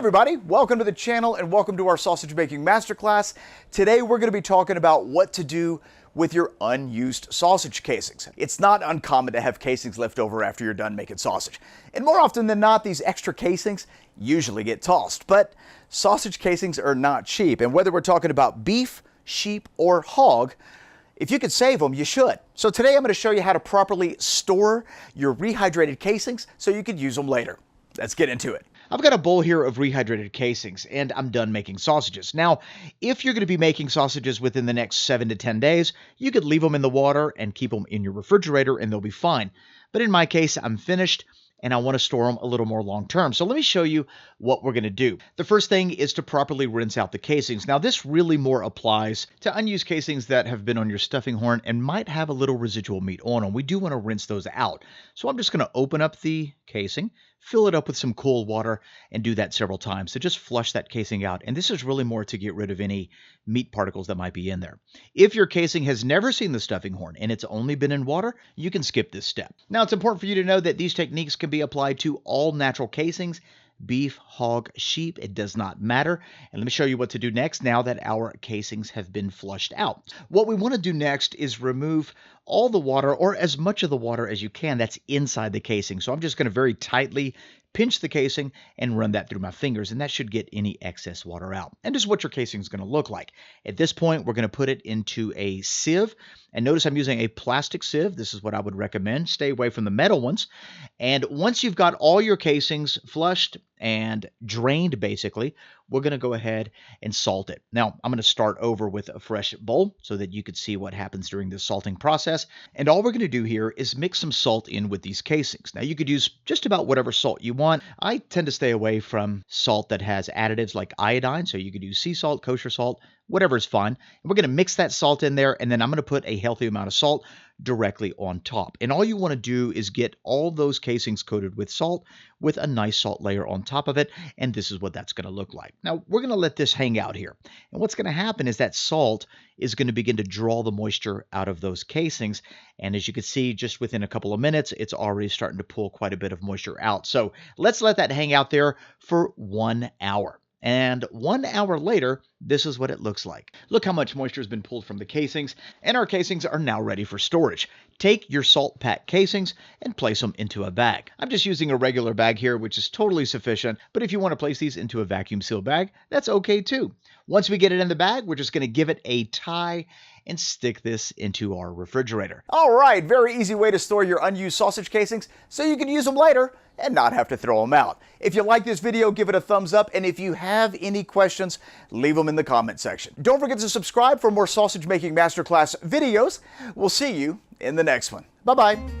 everybody, welcome to the channel and welcome to our sausage making masterclass. Today we're going to be talking about what to do with your unused sausage casings. It's not uncommon to have casings left over after you're done making sausage. And more often than not, these extra casings usually get tossed. But sausage casings are not cheap, and whether we're talking about beef, sheep, or hog, if you could save them, you should. So today I'm going to show you how to properly store your rehydrated casings so you could use them later. Let's get into it. I've got a bowl here of rehydrated casings and I'm done making sausages. Now, if you're going to be making sausages within the next 7 to 10 days, you could leave them in the water and keep them in your refrigerator and they'll be fine. But in my case, I'm finished and I want to store them a little more long term. So let me show you what we're going to do. The first thing is to properly rinse out the casings. Now this really more applies to unused casings that have been on your stuffing horn and might have a little residual meat on them. We do want to rinse those out. So I'm just going to open up the casing, fill it up with some cold water, and do that several times. So just flush that casing out. And this is really more to get rid of any meat particles that might be in there. If your casing has never seen the stuffing horn and it's only been in water, you can skip this step. Now it's important for you to know that these techniques can be applied to all natural casings, beef, hog, sheep, it does not matter. And let me show you what to do next now that our casings have been flushed out. What we want to do next is remove all the water, or as much of the water as you can that's inside the casing. So I'm just going to very tightly pinch the casing and run that through my fingers, and that should get any excess water out. And this is what your casing is going to look like. At this point, we're going to put it into a sieve. And notice I'm using a plastic sieve. This is what I would recommend. Stay away from the metal ones. And once you've got all your casings flushed and drained, basically, we're going to go ahead and salt it. Now, I'm going to start over with a fresh bowl so that you could see what happens during the salting process. And all we're going to do here is mix some salt in with these casings. Now, you could use just about whatever salt you want. I tend to stay away from salt that has additives like iodine, so you could use sea salt, kosher salt, whatever is fine. And we're going to mix that salt in there, and then I'm going to put a healthy amount of salt directly on top. And all you want to do is get all those casings coated with salt with a nice salt layer on top of it, and this is what that's going to look like. Now, we're going to let this hang out here. And what's going to happen is that salt is going to begin to draw the moisture out of those casings. And as you can see, just within a couple of minutes, it's already starting to pull quite a bit of moisture out. So let's let that hang out there for 1 hour. And 1 hour later, this is what it looks like. Look how much moisture has been pulled from the casings, and our casings are now ready for storage. Take your salt pack casings and place them into a bag. I'm just using a regular bag here, which is totally sufficient, but if you want to place these into a vacuum seal bag, that's okay too. Once we get it in the bag, we're just going to give it a tie and stick this into our refrigerator. All right, very easy way to store your unused sausage casings so you can use them later and not have to throw them out. If you like this video, give it a thumbs up, and if you have any questions, leave them in the comment section. Don't forget to subscribe for more sausage making masterclass videos. We'll see you in the next one. Bye-bye.